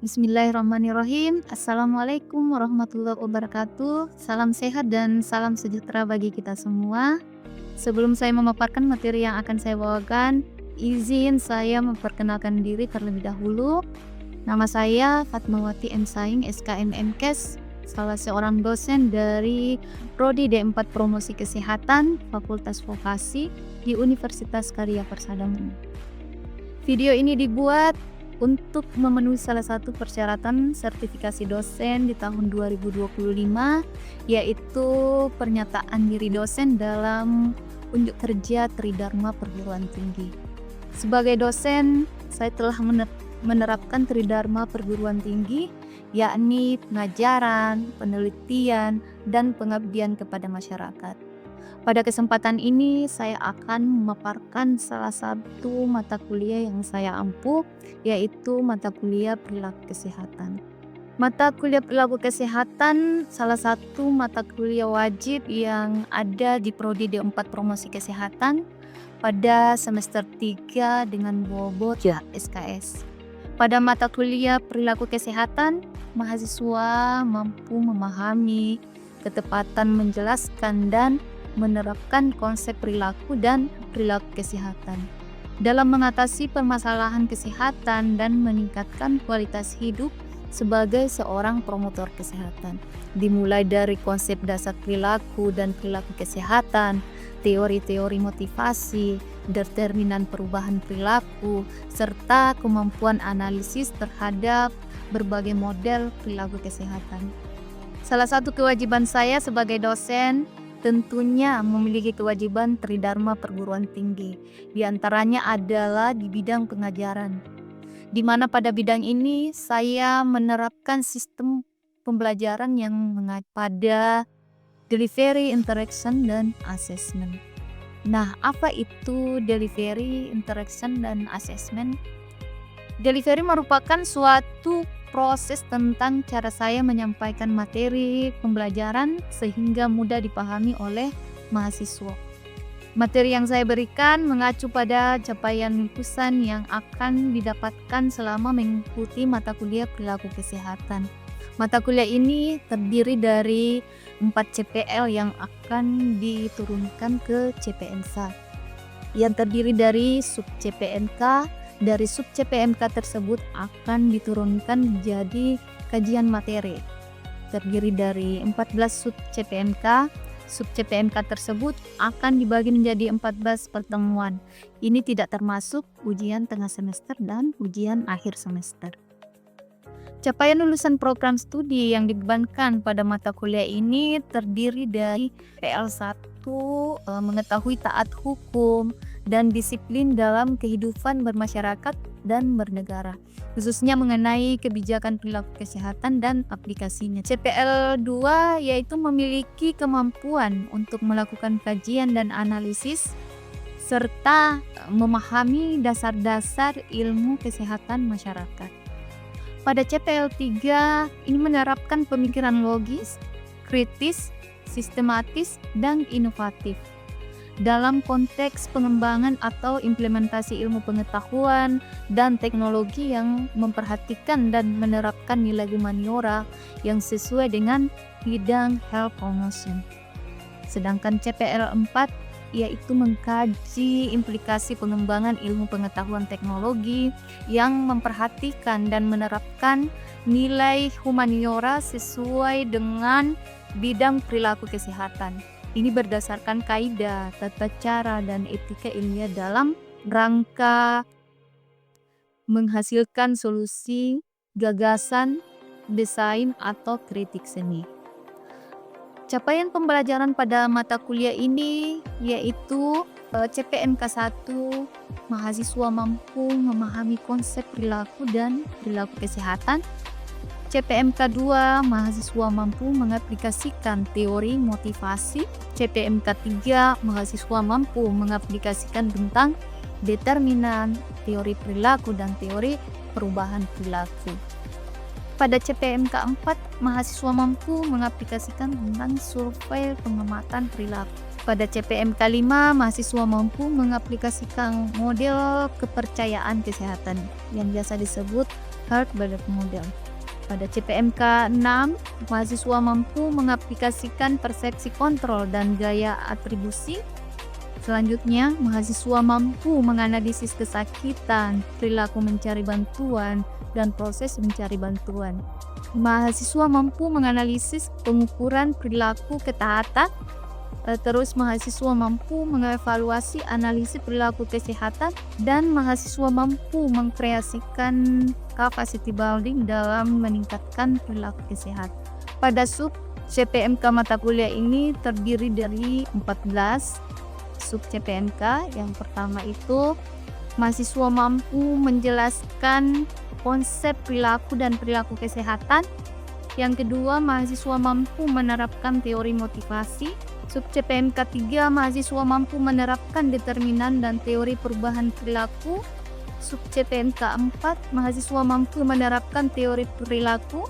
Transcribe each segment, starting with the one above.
Bismillahirrahmanirrahim. Assalamualaikum warahmatullahi wabarakatuh. Salam sehat dan salam sejahtera bagi kita semua. Sebelum saya memaparkan materi yang akan saya bawakan, izin saya memperkenalkan diri terlebih dahulu. Nama saya Fatmawati M. Saing, SKM MKes, salah seorang dosen dari Prodi D4 Promosi Kesehatan, Fakultas Vokasi di Universitas Karya Persada. Video ini dibuat untuk memenuhi salah satu persyaratan sertifikasi dosen di tahun 2025, yaitu pernyataan diri dosen dalam unjuk kerja Tridharma Perguruan Tinggi. Sebagai dosen, saya telah menerapkan Tridharma Perguruan Tinggi, yakni pengajaran, penelitian, dan pengabdian kepada masyarakat. Pada kesempatan ini, saya akan memaparkan salah satu mata kuliah yang saya ampuh, yaitu mata kuliah Perilaku Kesehatan. Mata kuliah Perilaku Kesehatan salah satu mata kuliah wajib yang ada di Prodi D4 Promosi Kesehatan pada semester 3 dengan bobot SKS. Pada mata kuliah Perilaku Kesehatan, mahasiswa mampu memahami, ketepatan menjelaskan, dan menerapkan konsep perilaku dan perilaku kesehatan dalam mengatasi permasalahan kesehatan dan meningkatkan kualitas hidup sebagai seorang promotor kesehatan. Dimulai dari konsep dasar perilaku dan perilaku kesehatan, teori-teori motivasi, determinan perubahan perilaku, serta kemampuan analisis terhadap berbagai model perilaku kesehatan. Salah satu kewajiban saya sebagai dosen tentunya memiliki kewajiban Tridharma Perguruan Tinggi. Di antaranya adalah di bidang pengajaran, di mana pada bidang ini saya menerapkan sistem pembelajaran yang pada delivery, interaction, dan assessment. Nah, apa itu delivery, interaction, dan assessment? Delivery merupakan suatu proses tentang cara saya menyampaikan materi pembelajaran sehingga mudah dipahami oleh mahasiswa. Materi yang saya berikan mengacu pada capaian lulusan yang akan didapatkan selama mengikuti mata kuliah Perilaku Kesehatan. Mata kuliah ini terdiri dari 4 CPL yang akan diturunkan ke CPNK, yang terdiri dari sub CPNK. Dari sub CPMK tersebut akan diturunkan menjadi kajian materi. Terdiri dari 14 sub CPMK. Sub CPMK tersebut akan dibagi menjadi 14 pertemuan. Ini tidak termasuk ujian tengah semester dan ujian akhir semester. Capaian lulusan program studi yang dibebankan pada mata kuliah ini terdiri dari PL1, mengetahui taat hukum dan disiplin dalam kehidupan bermasyarakat dan bernegara, khususnya mengenai kebijakan perilaku kesehatan dan aplikasinya. CPL 2 yaitu memiliki kemampuan untuk melakukan kajian dan analisis serta memahami dasar-dasar ilmu kesehatan masyarakat. Pada CPL 3 ini menerapkan pemikiran logis, kritis, sistematis, dan inovatif dalam konteks pengembangan atau implementasi ilmu pengetahuan dan teknologi yang memperhatikan dan menerapkan nilai humaniora yang sesuai dengan bidang health promotion. Sedangkan CPL 4 yaitu mengkaji implikasi pengembangan ilmu pengetahuan teknologi yang memperhatikan dan menerapkan nilai humaniora sesuai dengan bidang perilaku kesehatan. Ini berdasarkan kaidah, tata cara, dan etika ilmiah dalam rangka menghasilkan solusi, gagasan, desain, atau kritik seni. Capaian pembelajaran pada mata kuliah ini yaitu CPMK 1, mahasiswa mampu memahami konsep perilaku dan perilaku kesehatan. CPMK 2, mahasiswa mampu mengaplikasikan teori motivasi. CPMK 3, mahasiswa mampu mengaplikasikan tentang determinan, teori perilaku, dan teori perubahan perilaku. Pada CPMK 4, mahasiswa mampu mengaplikasikan tentang survei pengamatan perilaku. Pada CPMK 5, mahasiswa mampu mengaplikasikan model kepercayaan kesehatan yang biasa disebut Heart Belief Model. Pada CPMK 6, mahasiswa mampu mengaplikasikan persepsi kontrol dan gaya atribusi. Selanjutnya, mahasiswa mampu menganalisis kesakitan, perilaku mencari bantuan, dan proses mencari bantuan. Mahasiswa mampu menganalisis pengukuran perilaku ketaatan. Terus mahasiswa mampu mengevaluasi analisis perilaku kesehatan, dan mahasiswa mampu mengkreasikan capacity building dalam meningkatkan perilaku kesehatan. Pada sub CPMK mata kuliah ini terdiri dari 14 sub CPMK. Yang pertama itu mahasiswa mampu menjelaskan konsep perilaku dan perilaku kesehatan. Yang kedua, mahasiswa mampu menerapkan teori motivasi. Sub CPMK 3, mahasiswa mampu menerapkan determinan dan teori perubahan perilaku. Sub CPMK 4, mahasiswa mampu menerapkan teori perilaku.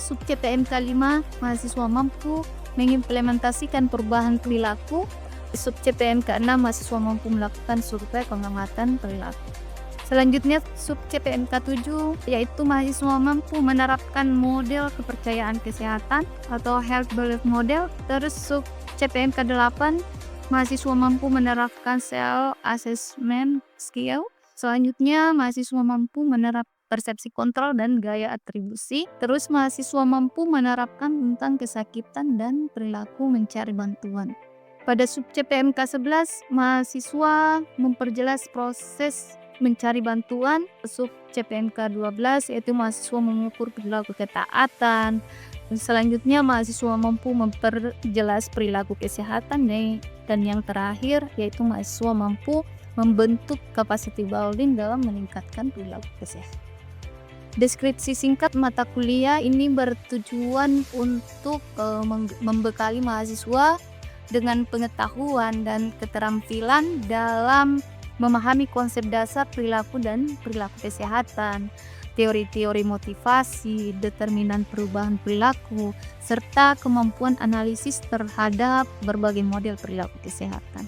Sub CPMK 5, mahasiswa mampu mengimplementasikan perubahan perilaku. Sub CPMK 6, mahasiswa mampu melakukan survei pengamatan perilaku. Selanjutnya sub CPMK 7, yaitu mahasiswa mampu menerapkan model kepercayaan kesehatan atau Health Belief Model. Terus sub CPMK 8, mahasiswa mampu menerapkan self assessment skill. Selanjutnya mahasiswa mampu menerapkan persepsi kontrol dan gaya atribusi. Terus mahasiswa mampu menerapkan tentang kesakitan dan perilaku mencari bantuan. Pada sub CPMK 11, mahasiswa memperjelas proses mencari bantuan. Sub CPMK 12, yaitu mahasiswa mengukur perilaku ketaatan. Selanjutnya mahasiswa mampu memperjelas perilaku kesehatan. Dan yang terakhir, yaitu mahasiswa mampu membentuk capacity building dalam meningkatkan perilaku kesehatan. Deskripsi singkat mata kuliah ini bertujuan untuk membekali mahasiswa dengan pengetahuan dan keterampilan dalam memahami konsep dasar perilaku dan perilaku kesehatan, teori-teori motivasi, determinan perubahan perilaku, serta kemampuan analisis terhadap berbagai model perilaku kesehatan.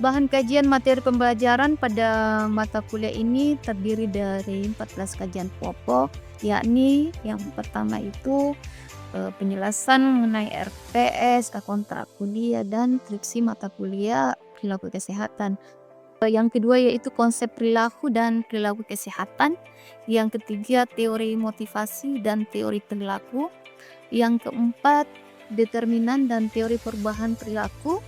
Bahan kajian materi pembelajaran pada mata kuliah ini terdiri dari 14 kajian pokok, yakni yang pertama itu penjelasan mengenai RPS, kontrak kuliah, dan skripsi mata kuliah perilaku kesehatan. Yang kedua yaitu konsep perilaku dan perilaku kesehatan. Yang ketiga teori motivasi dan teori perilaku. Yang keempat determinan dan teori perubahan perilaku.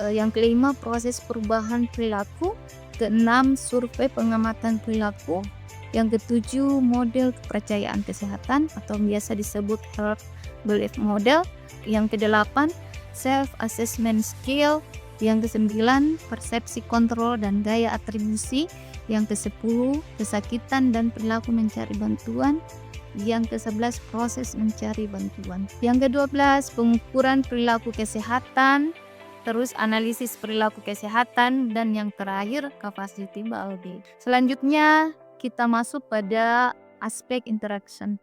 Yang kelima proses perubahan perilaku. Keenam survei pengamatan perilaku. Yang ketujuh model kepercayaan kesehatan atau biasa disebut Health Belief Model. Yang kedelapan self assessment skill. Yang kesembilan persepsi kontrol dan gaya atribusi. Yang kesepuluh kesakitan dan perilaku mencari bantuan. Yang ke-11 proses mencari bantuan. Yang ke-12 pengukuran perilaku kesehatan. Terus analisis perilaku kesehatan. Dan yang terakhir capacity building. Selanjutnya kita masuk pada aspek interaction,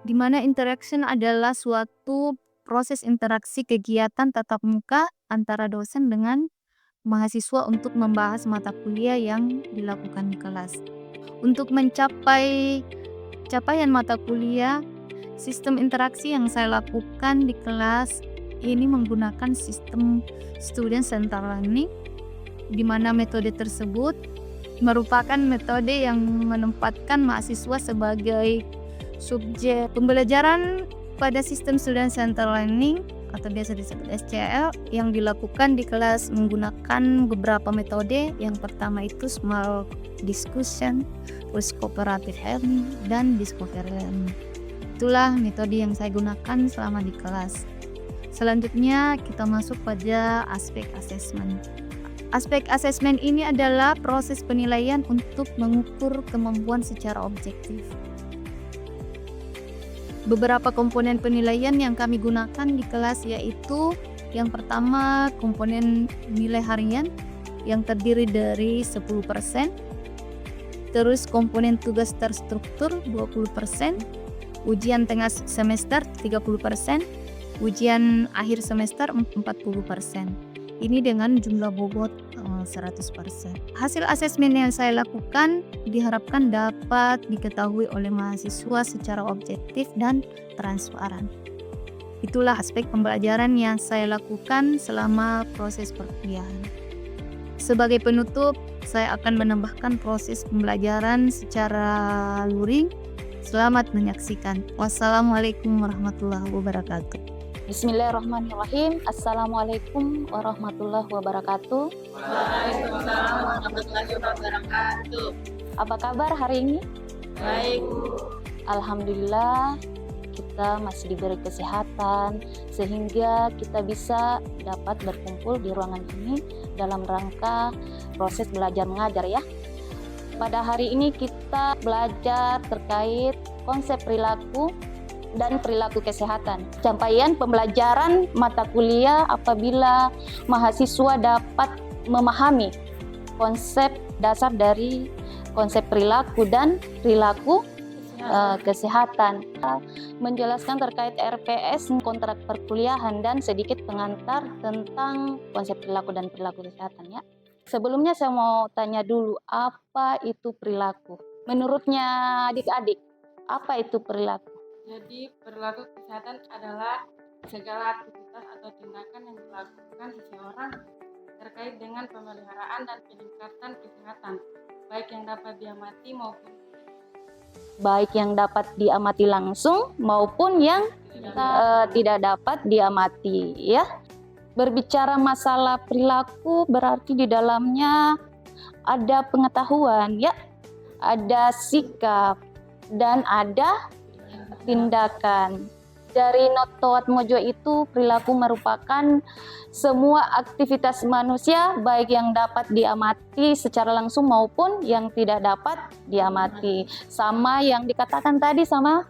di mana interaction adalah suatu proses interaksi kegiatan tatap muka antara dosen dengan mahasiswa untuk membahas mata kuliah yang dilakukan di kelas. Untuk mencapai capaian mata kuliah, sistem interaksi yang saya lakukan di kelas ini menggunakan sistem student centered learning, di mana metode tersebut merupakan metode yang menempatkan mahasiswa sebagai subjek pembelajaran pada sistem student centered learning atau biasa disebut SCL yang dilakukan di kelas menggunakan beberapa metode. Yang pertama itu small discussion, terus cooperative learning, dan discovery learning. Itulah metode yang saya gunakan selama di kelas. Selanjutnya kita masuk pada aspek assessment. Aspek asesmen ini adalah proses penilaian untuk mengukur kemampuan secara objektif. Beberapa komponen penilaian yang kami gunakan di kelas yaitu yang pertama komponen nilai harian yang terdiri dari 10%, terus komponen tugas terstruktur 20%, ujian tengah semester 30%, ujian akhir semester 40%. Ini dengan jumlah bobot 100%. Hasil asesmen yang saya lakukan diharapkan dapat diketahui oleh mahasiswa secara objektif dan transparan. Itulah aspek pembelajaran yang saya lakukan selama proses perkuliahan. Sebagai penutup, saya akan menambahkan proses pembelajaran secara luring. Selamat menyaksikan. Wassalamualaikum warahmatullahi wabarakatuh. Bismillahirrahmanirrahim. Assalamualaikum warahmatullahi wabarakatuh. Waalaikumsalam warahmatullahi wabarakatuh. Apa kabar hari ini? Baik. Alhamdulillah kita masih diberi kesehatan sehingga kita bisa dapat berkumpul di ruangan ini dalam rangka proses belajar mengajar ya. Pada hari ini kita belajar terkait konsep perilaku dan perilaku kesehatan. Capaian pembelajaran mata kuliah apabila mahasiswa dapat memahami konsep dasar dari konsep perilaku dan perilaku kesehatan. Menjelaskan terkait RPS, kontrak perkuliahan, dan sedikit pengantar tentang konsep perilaku dan perilaku kesehatan ya. Sebelumnya saya mau tanya dulu, apa itu perilaku? Menurutnya adik-adik, apa itu perilaku? Jadi perilaku kesehatan adalah segala aktivitas atau tindakan yang dilakukan seseorang terkait dengan pemeliharaan dan peningkatan kesehatan, baik yang dapat diamati langsung maupun yang tidak dapat diamati ya. Berbicara masalah perilaku berarti di dalamnya ada pengetahuan ya, ada sikap dan ada tindakan. Dari Noto Atmojo itu perilaku merupakan semua aktivitas manusia baik yang dapat diamati secara langsung maupun yang tidak dapat diamati. Sama yang dikatakan tadi sama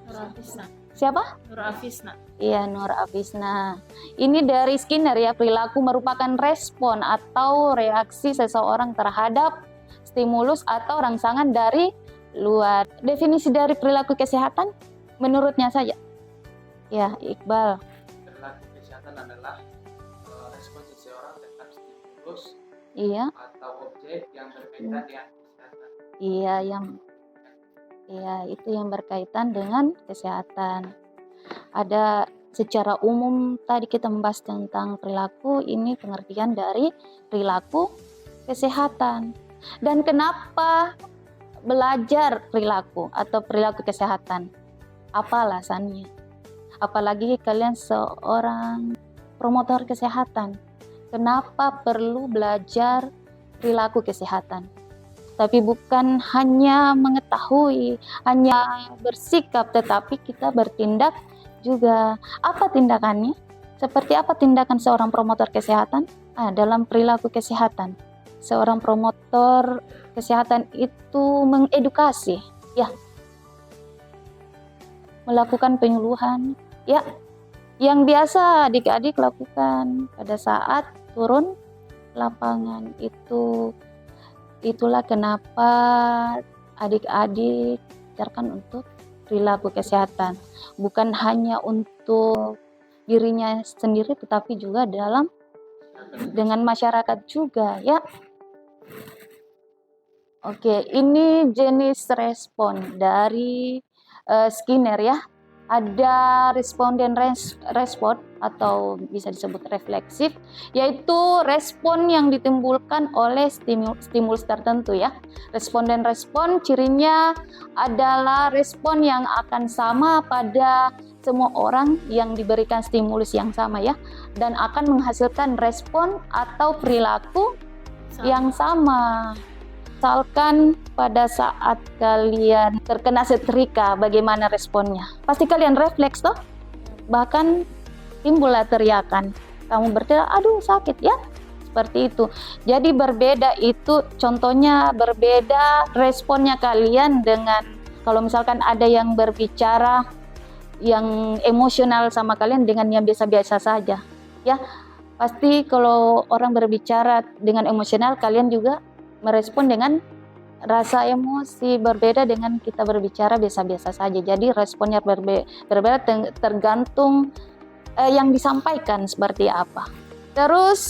Nur Afisna. siapa? Nur Afisna. Iya, Nur Afisna. Ini dari Skinner ya, perilaku merupakan respon atau reaksi seseorang terhadap stimulus atau rangsangan dari luar. Definisi dari perilaku kesehatan menurutnya saja. Ya, Iqbal. Perilaku kesehatan adalah respon seseorang terhadap stimulus atau objek yang berkaitan dengan kesehatan. Iya, itu yang berkaitan dengan kesehatan. Ada secara umum tadi kita membahas tentang perilaku, ini pengertian dari perilaku kesehatan. Dan kenapa belajar perilaku atau perilaku kesehatan? Apa alasannya? Apalagi kalian seorang promotor kesehatan. Kenapa perlu belajar perilaku kesehatan? Tapi bukan hanya mengetahui, hanya bersikap, tetapi kita bertindak juga. Apa tindakannya? Seperti apa tindakan seorang promotor kesehatan? Dalam perilaku kesehatan. Seorang promotor kesehatan itu mengedukasi, ya, melakukan penyuluhan, ya, yang biasa adik-adik lakukan pada saat turun lapangan itu. Itulah kenapa adik-adik ajarkan untuk perilaku kesehatan, bukan hanya untuk dirinya sendiri tetapi juga dengan masyarakat juga ya. Oke, ini jenis respon dari Skinner ya. Ada responden respon atau bisa disebut refleksif, yaitu respon yang ditimbulkan oleh stimulus tertentu ya. Responden respon cirinya adalah respon yang akan sama pada semua orang yang diberikan stimulus yang sama ya, dan akan menghasilkan respon atau perilaku yang sama. Misalkan pada saat kalian terkena setrika, bagaimana responnya? Pasti kalian refleks toh? Bahkan timbullah teriakan. Kamu berteriak, aduh sakit ya? Seperti itu. Jadi berbeda itu, contohnya berbeda responnya kalian dengan kalau misalkan ada yang berbicara yang emosional sama kalian dengan yang biasa-biasa saja. Ya, pasti kalau orang berbicara dengan emosional, kalian juga merespon dengan rasa emosi. Berbeda dengan kita berbicara biasa-biasa saja. Jadi responnya berbeda tergantung yang disampaikan seperti apa. Terus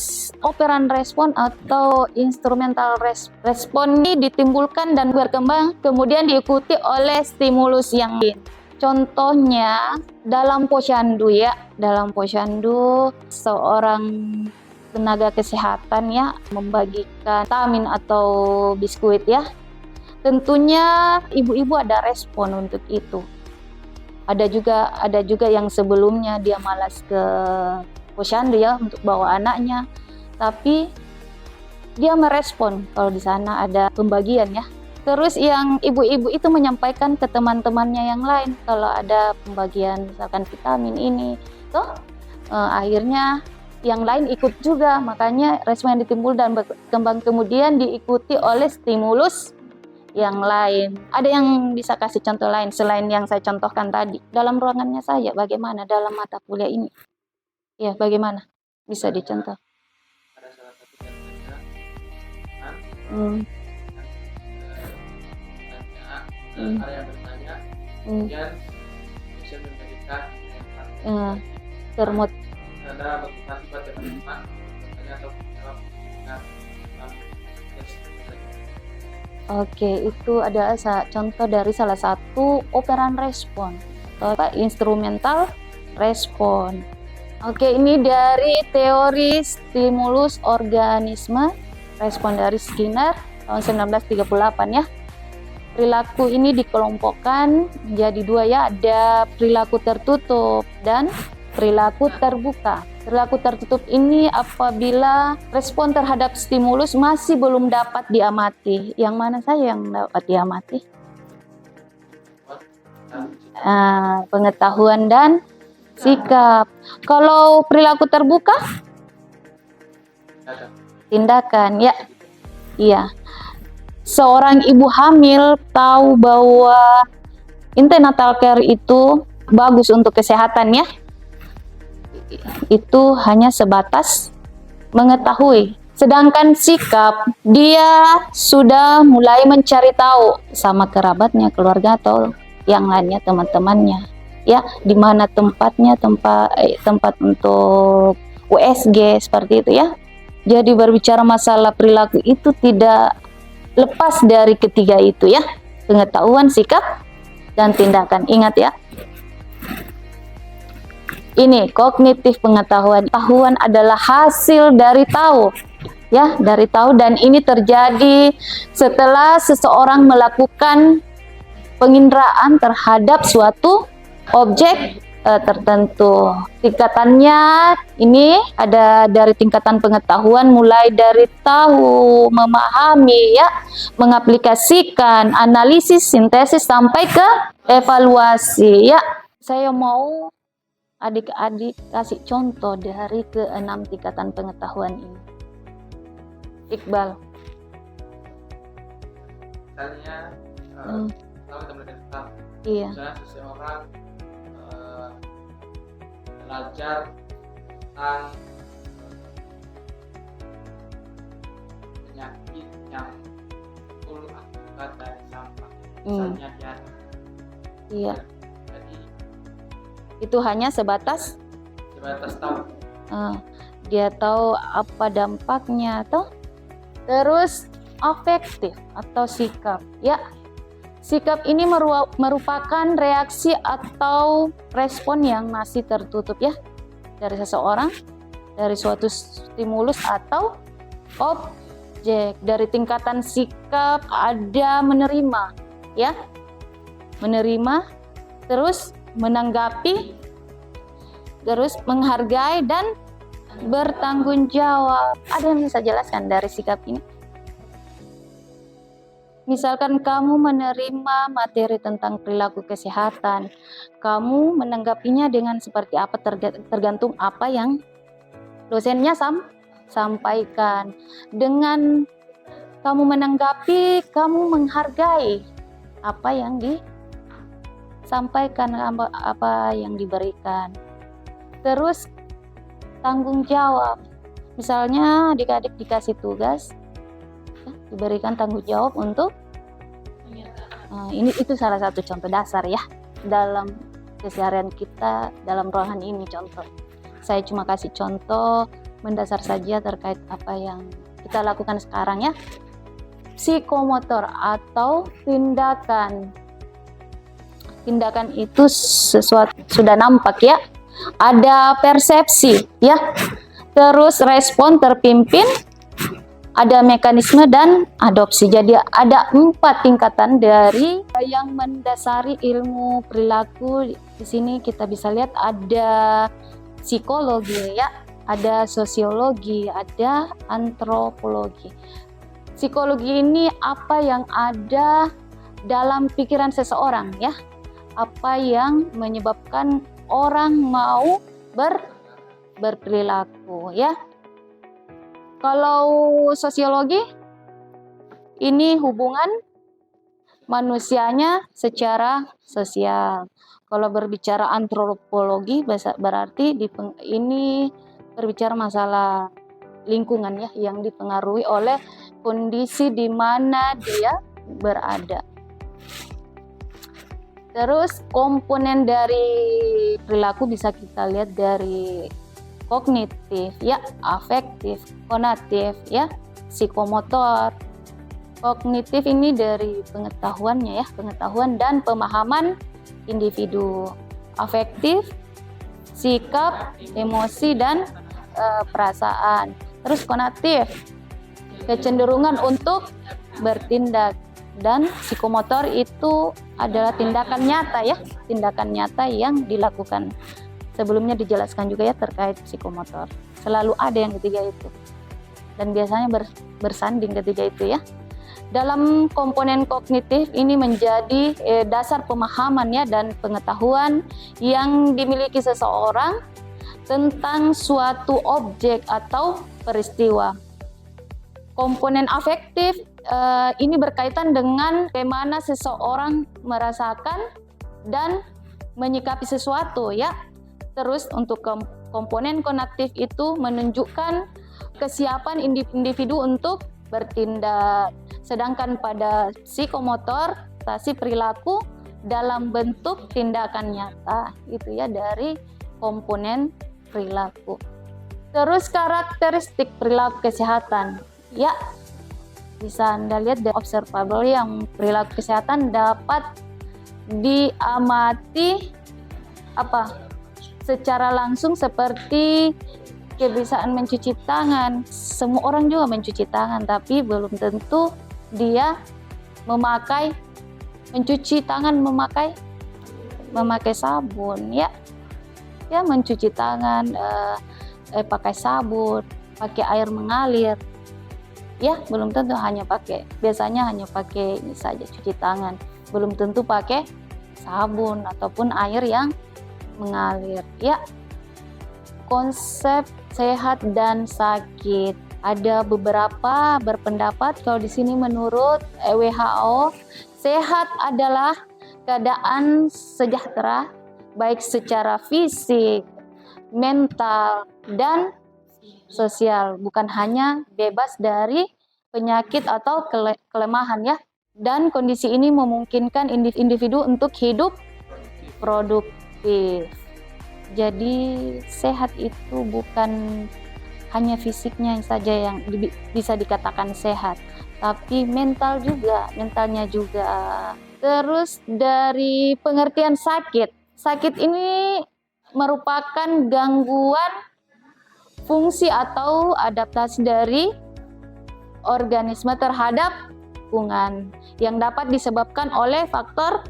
operan respon atau instrumental respon ini ditimbulkan dan berkembang kemudian diikuti oleh stimulus yang lain. Contohnya dalam posyandu ya, dalam posyandu seorang tenaga kesehatan ya membagikan vitamin atau biskuit ya. Tentunya ibu-ibu ada respon untuk itu. Ada juga yang sebelumnya dia malas ke posyandu ya untuk bawa anaknya, tapi dia merespon kalau di sana ada pembagian ya. Terus yang ibu-ibu itu menyampaikan ke teman-temannya yang lain kalau ada pembagian misalkan vitamin ini, toh akhirnya yang lain ikut juga, makanya respon yang ditimbul dan berkembang kemudian diikuti oleh stimulus yang lain. Ada yang bisa kasih contoh lain selain yang saya contohkan tadi dalam ruangannya saya, bagaimana dalam mata kuliah ini? Ya, bagaimana? Bisa dicontoh. Ada salah satu ada yang bertanya, kemudian bisa memberikan Termot. ada motivasi buat teman-teman bertanya atau menjawab dengan Oke, itu ada contoh dari salah satu operan respon atau instrumental respon. Oke, ini dari teori stimulus organisme respon dari Skinner tahun 1938 ya. Perilaku ini dikelompokkan menjadi dua ya, ada perilaku tertutup dan perilaku terbuka. Perilaku tertutup ini apabila respon terhadap stimulus masih belum dapat diamati. Yang mana saya yang dapat diamati? Pengetahuan dan sikap. Kalau perilaku terbuka? Tindakan ya. Iya. Seorang ibu hamil tahu bahwa antenatal care itu bagus untuk kesehatan ya. Itu hanya sebatas mengetahui. Sedangkan sikap, dia sudah mulai mencari tahu sama kerabatnya, keluarga atau yang lainnya, teman-temannya. Ya, di mana tempatnya, tempat untuk USG seperti itu ya. Jadi berbicara masalah perilaku itu tidak lepas dari ketiga itu ya, pengetahuan, sikap, dan tindakan. Ingat ya, ini kognitif pengetahuan. Pengetahuan adalah hasil dari tahu ya, dari tahu, dan ini terjadi setelah seseorang melakukan penginderaan terhadap suatu objek tertentu. Tingkatannya ini ada dari tingkatan pengetahuan mulai dari tahu, memahami ya, mengaplikasikan, analisis, sintesis sampai ke evaluasi ya. Saya mau adik-adik kasih contoh dari ke-6 tingkatan pengetahuan ini. Iqbal. Misalnya kalau kita melihat tentang misalnya seseorang belajar tentang penyakit yang timbul akibat dari sampah, misalnya diare. Iya. Jadi itu hanya sebatas tahu. Dia tahu apa dampaknya toh. Terus afektif atau sikap ya. Sikap ini merupakan reaksi atau respon yang masih tertutup ya dari seseorang, dari suatu stimulus atau objek. Dari tingkatan sikap ada menerima ya, menerima, terus menanggapi, terus menghargai dan bertanggung jawab. Ada yang bisa jelaskan dari sikap ini? Misalkan kamu menerima materi tentang perilaku kesehatan, kamu menanggapinya dengan seperti apa, tergantung apa yang dosennya sampaikan. Dengan kamu menanggapi, kamu menghargai apa yang disampaikan, apa yang diberikan. Terus tanggung jawab. Misalnya adik-adik dikasih tugas, diberikan tanggung jawab untuk itu salah satu contoh dasar ya dalam keseharian kita dalam ruangan ini. Contoh saya cuma kasih contoh mendasar saja terkait apa yang kita lakukan sekarang ya. Psikomotor atau tindakan. Tindakan itu sesuatu sudah nampak ya. Ada persepsi ya. Terus respon terpimpin, ada mekanisme dan adopsi. Jadi ada 4 tingkatan dari yang mendasari ilmu perilaku. Di sini kita bisa lihat ada psikologi ya, ada sosiologi, ada antropologi. Psikologi ini apa yang ada dalam pikiran seseorang ya, apa yang menyebabkan orang mau berperilaku ya. Kalau sosiologi ini hubungan manusianya secara sosial. Kalau berbicara antropologi berarti ini berbicara masalah lingkungan ya, yang dipengaruhi oleh kondisi di mana dia berada. Terus komponen dari perilaku bisa kita lihat dari kognitif ya, afektif, konatif ya, psikomotor. Kognitif ini dari pengetahuannya ya, pengetahuan dan pemahaman individu. Afektif, sikap, emosi dan perasaan. Terus konatif, kecenderungan untuk bertindak. Dan psikomotor itu adalah tindakan nyata ya, tindakan nyata yang dilakukan. Sebelumnya dijelaskan juga ya terkait psikomotor. Selalu ada yang ketiga itu. Dan biasanya bersanding ketiga itu ya. Dalam komponen kognitif ini menjadi dasar pemahaman ya dan pengetahuan yang dimiliki seseorang tentang suatu objek atau peristiwa. Komponen afektif ini berkaitan dengan bagaimana seseorang merasakan dan menyikapi sesuatu ya. Terus untuk komponen konatif itu menunjukkan kesiapan individu untuk bertindak. Sedangkan pada psikomotor, adaptasi perilaku dalam bentuk tindakan nyata itu ya dari komponen perilaku. Terus karakteristik perilaku kesehatan ya, bisa Anda lihat dari observable yang perilaku kesehatan dapat diamati secara langsung seperti kebiasaan mencuci tangan. Semua orang juga mencuci tangan, tapi belum tentu dia mencuci tangan memakai sabun ya. Ya mencuci tangan pakai sabun, pakai air mengalir. Ya, belum tentu biasanya hanya pakai ini saja cuci tangan. Belum tentu pakai sabun ataupun air yang mengalir ya. Konsep sehat dan sakit. Ada beberapa berpendapat kalau di sini menurut WHO, sehat adalah keadaan sejahtera baik secara fisik, mental, dan sosial, bukan hanya bebas dari penyakit atau kelemahan ya. Dan kondisi ini memungkinkan individu untuk hidup produktif. Jadi sehat itu bukan hanya fisiknya saja yang bisa dikatakan sehat, tapi mentalnya juga. Terus dari pengertian sakit ini merupakan gangguan fungsi atau adaptasi dari organisme terhadap lingkungan yang dapat disebabkan oleh faktor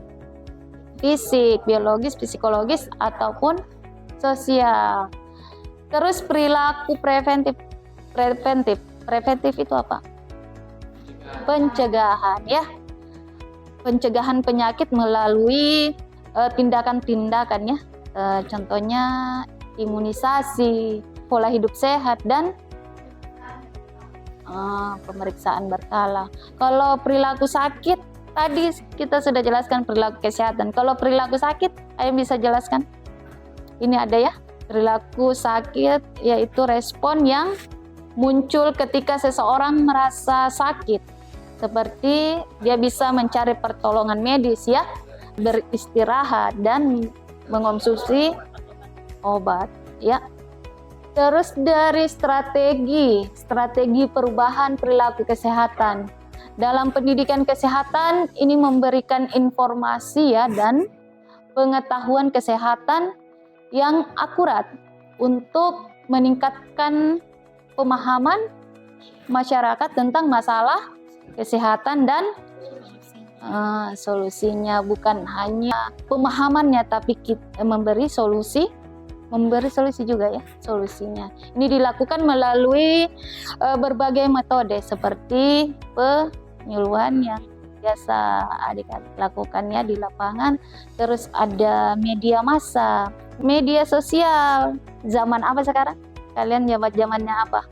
fisik, biologis, psikologis, ataupun sosial. Terus perilaku preventif. Preventif itu apa? Pencegahan ya. Pencegahan penyakit melalui tindakan-tindakan ya. Contohnya imunisasi, pola hidup sehat, dan pemeriksaan berkala. Kalau perilaku sakit, tadi kita sudah jelaskan perilaku kesehatan. Kalau perilaku sakit, ayo bisa jelaskan. Ini ada ya, perilaku sakit yaitu respon yang muncul ketika seseorang merasa sakit. Seperti dia bisa mencari pertolongan medis ya, beristirahat dan mengonsumsi obat ya. Terus dari strategi perubahan perilaku kesehatan. Dalam pendidikan kesehatan ini memberikan informasi ya dan pengetahuan kesehatan yang akurat untuk meningkatkan pemahaman masyarakat tentang masalah kesehatan dan solusinya, bukan hanya pemahamannya tapi kita memberi solusi juga ya solusinya. Ini dilakukan melalui berbagai metode seperti penyuluhan yang biasa adik-adik lakukannya di lapangan. Terus ada media massa, media sosial. Zaman apa sekarang? Kalian zamannya apa?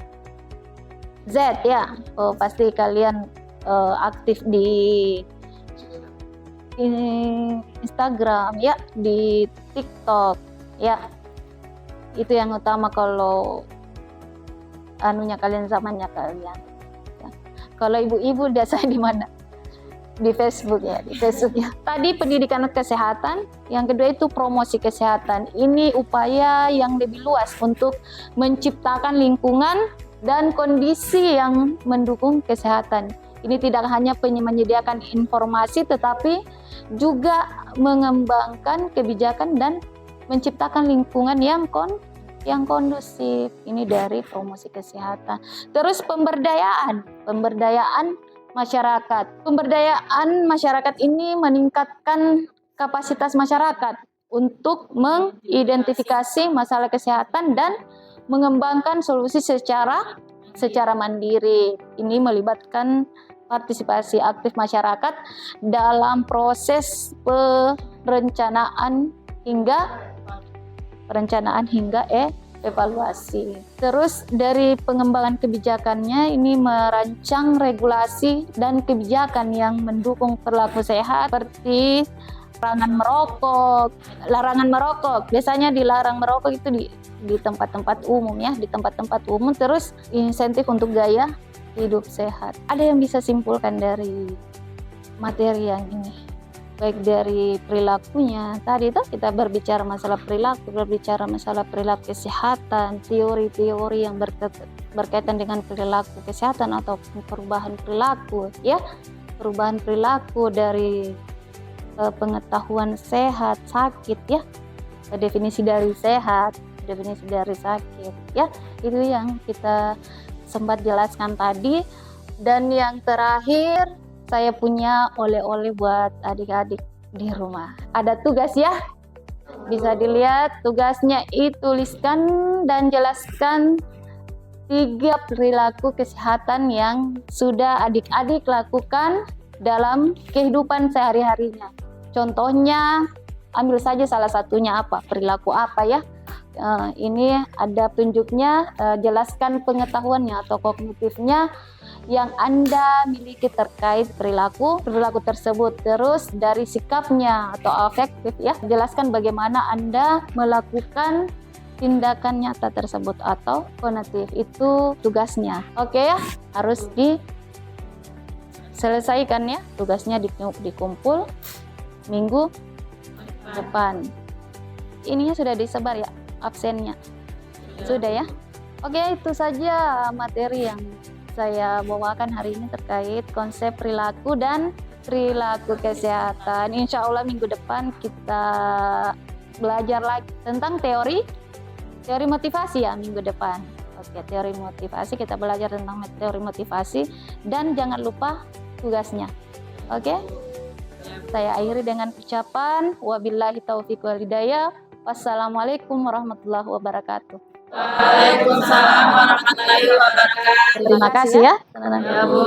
Z ya. Oh, pasti kalian aktif di Instagram ya, di TikTok ya. Itu yang utama kalau kalian zamannya kalian. Ya. Kalau ibu-ibu biasanya di mana? Di Facebook ya, di Facebook ya. Tadi pendidikan kesehatan, yang kedua itu promosi kesehatan. Ini upaya yang lebih luas untuk menciptakan lingkungan dan kondisi yang mendukung kesehatan. Ini tidak hanya menyediakan informasi tetapi juga mengembangkan kebijakan dan menciptakan lingkungan yang kondusif. Ini dari promosi kesehatan. Terus pemberdayaan masyarakat. Pemberdayaan masyarakat ini meningkatkan kapasitas masyarakat untuk mengidentifikasi masalah kesehatan dan mengembangkan solusi secara mandiri. Ini melibatkan partisipasi aktif masyarakat dalam proses perencanaan hingga evaluasi. Terus dari pengembangan kebijakannya ini merancang regulasi dan kebijakan yang mendukung perilaku sehat seperti larangan merokok. Biasanya dilarang merokok itu di tempat-tempat umum ya, di tempat-tempat umum. Terus insentif untuk gaya hidup sehat. Ada yang bisa simpulkan dari materi yang ini? Baik dari perilakunya, tadi itu kita berbicara masalah perilaku kesehatan, teori-teori yang berkaitan dengan perilaku kesehatan atau perubahan perilaku ya, perubahan perilaku dari pengetahuan sehat, sakit ya, definisi dari sehat, definisi dari sakit ya, itu yang kita sempat jelaskan tadi. Dan yang terakhir saya punya oleh-oleh buat adik-adik di rumah. Ada tugas ya, bisa dilihat tugasnya, tuliskan dan jelaskan 3 perilaku kesehatan yang sudah adik-adik lakukan dalam kehidupan sehari-harinya. Contohnya, ambil saja salah satunya perilaku apa ya. Ini ada tunjuknya, jelaskan pengetahuannya atau kognitifnya yang Anda miliki terkait perilaku tersebut. Terus dari sikapnya atau afektif ya, jelaskan bagaimana Anda melakukan tindakan nyata tersebut atau kognitif. Itu tugasnya. Oke ya, harus diselesaikan ya, tugasnya dikumpul minggu depan. Ininya sudah disebar ya, absennya sudah ya. Oke, itu saja materi yang saya bawakan hari ini terkait konsep perilaku dan perilaku kesehatan. Insya Allah minggu depan kita belajar lagi tentang teori motivasi ya minggu depan. Oke, teori motivasi, kita belajar tentang teori motivasi dan jangan lupa tugasnya. Oke, saya akhiri dengan ucapan wabillahi taufiq wal hidayah. Wassalamualaikum warahmatullahi wabarakatuh. Waalaikumsalam warahmatullahi wabarakatuh. Terima kasih ya. Ya, Bu.